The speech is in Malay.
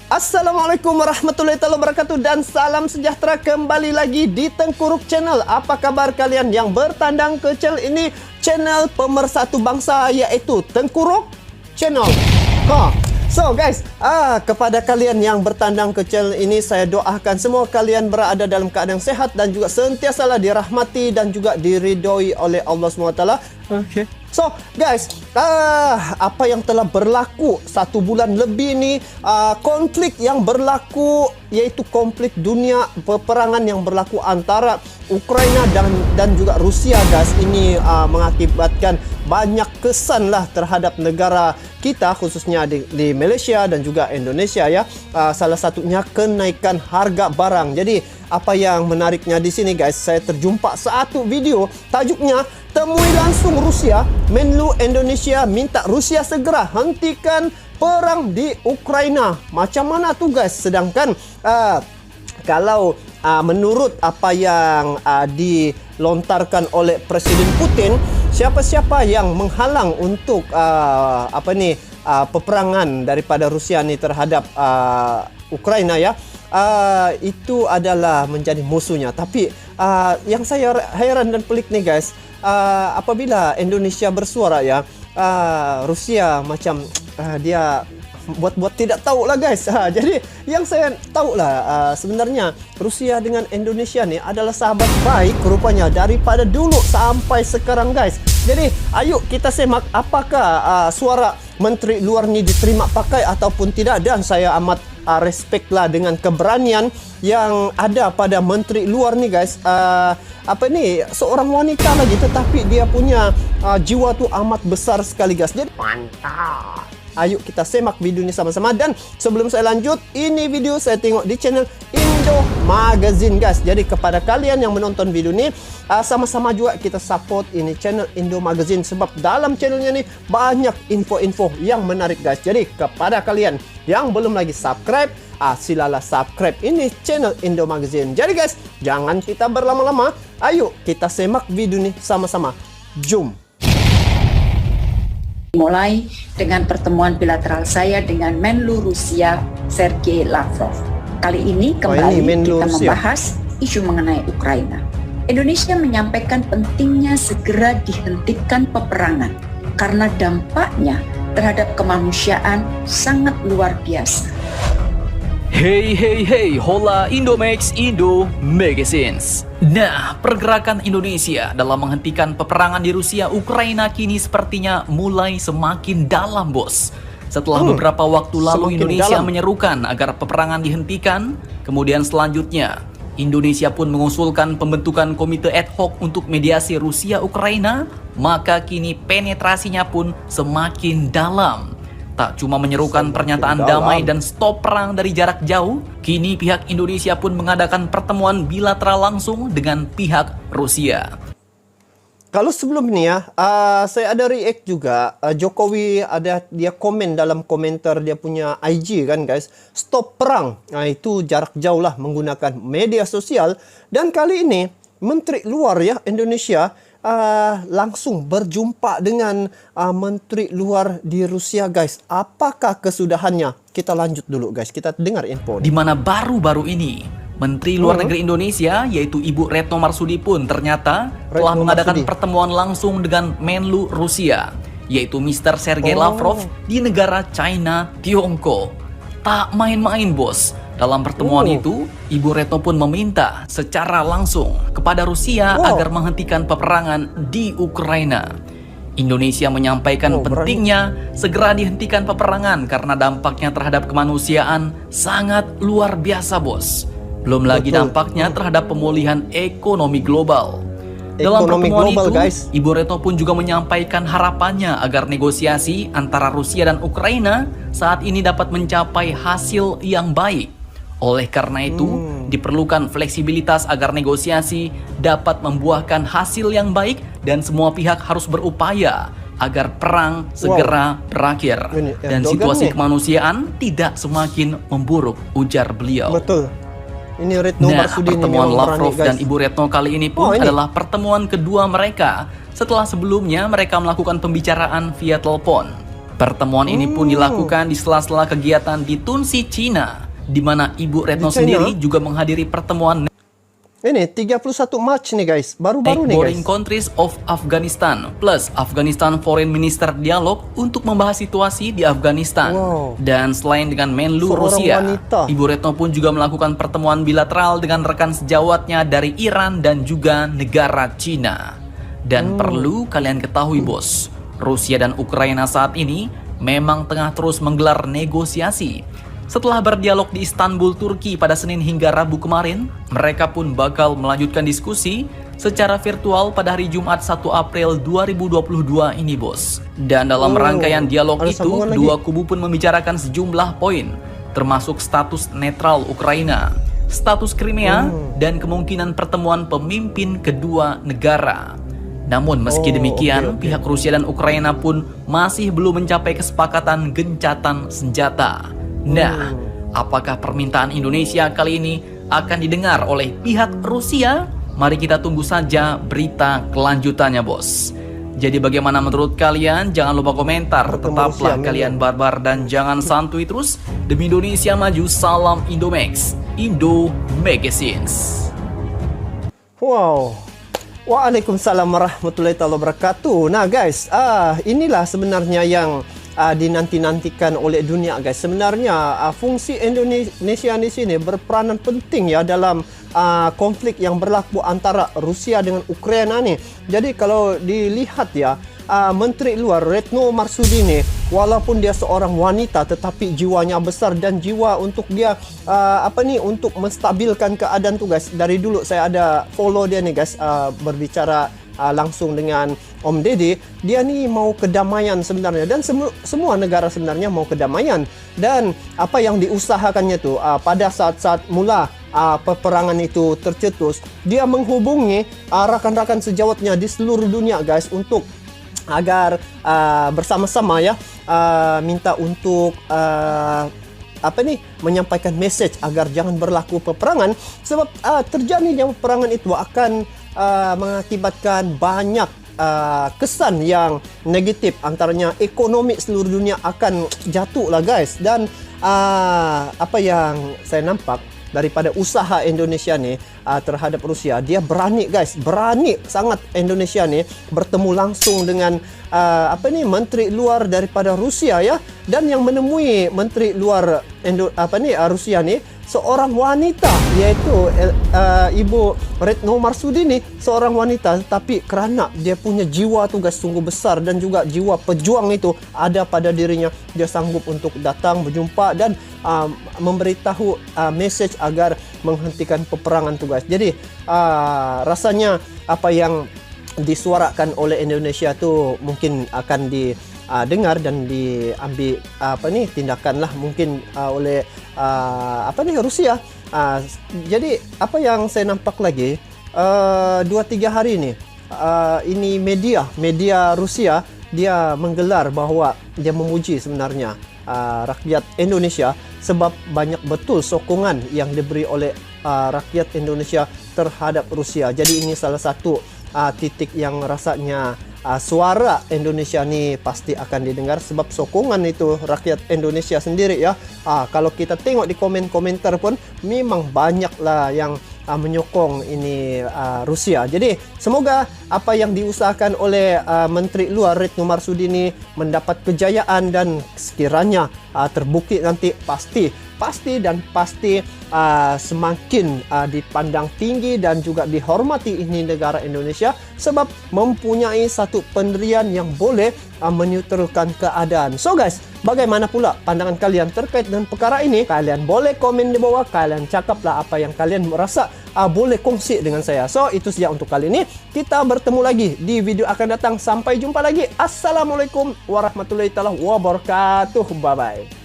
Assalamualaikum warahmatullahi wabarakatuh dan salam sejahtera kembali lagi di Tengkuruk Channel. Apa kabar kalian yang bertandang ke channel ini? Channel pemersatu bangsa iaitu Tengkuruk Channel. So guys, kepada kalian yang bertandang ke channel ini, saya doakan semua kalian berada dalam keadaan sehat dan juga sentiasalah dirahmati dan juga diridhoi oleh Allah SWT. Okay. So guys, apa yang telah berlaku 1 bulan lebih ni, konflik yang berlaku yaitu konflik dunia, peperangan yang berlaku antara Ukraina dan juga Rusia guys. Ini mengakibatkan banyak kesan lah terhadap negara kita, khususnya di Malaysia dan juga Indonesia ya. Salah satunya kenaikan harga barang. Jadi apa yang menariknya di sini guys, saya terjumpa satu video tajuknya temui langsung Rusia, Menlu Indonesia minta Rusia segera hentikan perang di Ukraina. Macam mana tu guys? Sedangkan kalau menurut apa yang dilontarkan oleh Presiden Putin, siapa-siapa yang menghalang untuk peperangan daripada Rusia ni terhadap Ukraina ya, itu adalah menjadi musuhnya. Tapi yang saya heran dan pelik nih guys, apabila Indonesia bersuara ya, Rusia macam dia buat tidak tahu lah guys. Jadi yang saya tahu lah, sebenarnya Rusia dengan Indonesia ni adalah sahabat baik rupanya daripada dulu sampai sekarang guys. Jadi ayo kita semak apakah suara Menteri Luar ni diterima pakai ataupun tidak. Dan saya amat respect lah dengan keberanian yang ada pada Menteri Luar ni guys. Seorang wanita lagi tetapi dia punya jiwa tu amat besar sekali guys. Jadi mantap. Ayo kita semak video ini sama-sama. Dan sebelum saya lanjut, ini video saya tengok di channel Indo Magazine guys. Jadi kepada kalian yang menonton video ini, sama-sama juga kita support ini channel Indo Magazine, sebab dalam channelnya ni banyak info-info yang menarik guys. Jadi kepada kalian yang belum lagi subscribe, silalah subscribe ini channel Indo Magazine. Jadi guys, jangan kita berlama-lama, ayo kita semak video ini sama-sama. Jom. Mulai dengan pertemuan bilateral saya dengan Menlu Rusia Sergei Lavrov. Kali ini kembali kita membahas isu mengenai Ukraina. Indonesia menyampaikan pentingnya segera dihentikan peperangan karena dampaknya terhadap kemanusiaan sangat luar biasa. Hey, hola Indomax, Indo Magazines. Nah, pergerakan Indonesia dalam menghentikan peperangan di Rusia Ukraina kini sepertinya mulai semakin dalam, bos. Setelah beberapa waktu lalu Indonesia menyerukan agar peperangan dihentikan, kemudian selanjutnya Indonesia pun mengusulkan pembentukan komite ad hoc untuk mediasi Rusia Ukraina, maka kini penetrasinya pun semakin dalam. Tak cuma menyerukan pernyataan damai dan stop perang dari jarak jauh, kini pihak Indonesia pun mengadakan pertemuan bilateral langsung dengan pihak Rusia. Kalau sebelum ini ya, saya ada react juga. Jokowi dia komen dalam komentar dia punya IG kan guys, stop perang. Itu jarak jauh lah menggunakan media sosial. Dan kali ini Menteri Luar ya Indonesia langsung berjumpa dengan Menteri Luar di Rusia guys. Apakah kesudahannya? Kita lanjut dulu guys, kita dengar info. Di mana baru-baru ini Menteri Luar Negeri Indonesia yaitu Ibu Retno Marsudi pun ternyata telah mengadakan pertemuan langsung dengan Menlu Rusia yaitu Mr. Sergei Lavrov di negara China, Tiongkok. Tak main-main bos. Dalam pertemuan itu, Ibu Retno pun meminta secara langsung kepada Rusia agar menghentikan peperangan di Ukraina. Indonesia menyampaikan pentingnya segera dihentikan peperangan karena dampaknya terhadap kemanusiaan sangat luar biasa, bos. Belum lagi dampaknya terhadap pemulihan ekonomi global. Dalam pertemuan itu, guys, Ibu Retno pun juga menyampaikan harapannya agar negosiasi antara Rusia dan Ukraina saat ini dapat mencapai hasil yang baik. Oleh karena itu, diperlukan fleksibilitas agar negosiasi dapat membuahkan hasil yang baik dan semua pihak harus berupaya agar perang segera berakhir dan situasi kemanusiaan tidak semakin memburuk, ujar beliau. Betul. Ini Retno Marsudi. Pertemuan Lavrov dan Ibu Retno kali ini pun adalah pertemuan kedua mereka setelah sebelumnya mereka melakukan pembicaraan via telepon. Pertemuan ini pun dilakukan di sela-sela kegiatan di Tunxi, Cina, di mana Ibu Retno sendiri juga menghadiri pertemuan ini 31 Mac nih guys, baru-baru nih Neighboring guys. Countries of Afghanistan plus Afghanistan Foreign Minister Dialog untuk membahas situasi di Afghanistan. Dan selain dengan Menlu Rusia, Ibu Retno pun juga melakukan pertemuan bilateral dengan rekan sejawatnya dari Iran dan juga negara Cina. Dan perlu kalian ketahui bos, Rusia dan Ukraina saat ini memang tengah terus menggelar negosiasi. Setelah berdialog di Istanbul, Turki pada Senin hingga Rabu kemarin, mereka pun bakal melanjutkan diskusi secara virtual pada hari Jumat 1 April 2022 ini bos. Dan dalam rangkaian dialog itu, dua kubu pun membicarakan sejumlah poin, termasuk status netral Ukraina, status Crimea, dan kemungkinan pertemuan pemimpin kedua negara. Namun meski demikian, pihak Rusia dan Ukraina pun masih belum mencapai kesepakatan gencatan senjata. Nah, apakah permintaan Indonesia kali ini akan didengar oleh pihak Rusia? Mari kita tunggu saja berita kelanjutannya bos. Jadi bagaimana menurut kalian? Jangan lupa komentar. Tetaplah kalian barbar dan jangan santuy terus. Demi Indonesia maju, salam Indomax, Indo Magazines. Wow. Waalaikumsalam warahmatullahi wabarakatuh. Nah guys, inilah sebenarnya yang dinanti-nantikan oleh dunia guys. Sebenarnya fungsi Indonesia di sini berperanan penting ya dalam konflik yang berlaku antara Rusia dengan Ukraina nih. Jadi kalau dilihat ya, Menteri Luar Retno Marsudi nih, walaupun dia seorang wanita tetapi jiwanya besar dan jiwa untuk dia untuk menstabilkan keadaan tuh guys. Dari dulu saya ada follow dia nih guys, berbicara langsung dengan Om Dede. Dia nih mau kedamaian sebenarnya, dan semua negara sebenarnya mau kedamaian. Dan apa yang diusahakannya tuh pada saat-saat mula peperangan itu tercetus, dia menghubungi rakan-rakan sejawatnya di seluruh dunia guys untuk agar bersama-sama ya minta untuk menyampaikan message agar jangan berlaku peperangan, sebab terjadinya peperangan itu akan mengakibatkan banyak kesan yang negatif, antaranya ekonomi seluruh dunia akan jatuh lah guys. Dan apa yang saya nampak daripada usaha Indonesia nih terhadap Rusia, dia berani guys, berani sangat Indonesia nih bertemu langsung dengan Menteri Luar daripada Rusia ya. Dan yang menemui Menteri Luar Rusia nih seorang wanita, yaitu Ibu Retno Marsudi nih seorang wanita, tapi kerana dia punya jiwa tugas sungguh besar dan juga jiwa pejuang itu ada pada dirinya, dia sanggup untuk datang berjumpa dan memberitahu message agar menghentikan peperangan tugas. Jadi rasanya apa yang disuarakan oleh Indonesia tu mungkin akan didengar dan diambil tindakan lah mungkin oleh Rusia. Jadi apa yang saya nampak lagi 2-3 hari ini media Rusia dia menggelar bahwa dia memuji sebenarnya rakyat Indonesia sebab banyak betul sokongan yang diberi oleh rakyat Indonesia terhadap Rusia. Jadi ini salah satu titik yang rasanya suara Indonesia ni pasti akan didengar sebab sokongan itu rakyat Indonesia sendiri ya. Kalau kita tengok di komen-komentar pun memang banyaklah yang menyokong ini Rusia. Jadi semoga apa yang diusahakan oleh Menteri Luar Retno Marsudi ini mendapat kejayaan dan sekiranya terbukti nanti pasti semakin dipandang tinggi dan juga dihormati ini negara Indonesia sebab mempunyai satu pendirian yang boleh menyuturkan keadaan. So guys, bagaimana pula pandangan kalian terkait dengan perkara ini? Kalian boleh komen di bawah, kalian cakaplah apa yang kalian merasa boleh kongsi dengan saya. So itu saja untuk kali ini. Kita bertemu lagi di video akan datang. Sampai jumpa lagi. Assalamualaikum warahmatullahi wabarakatuh. Bye bye.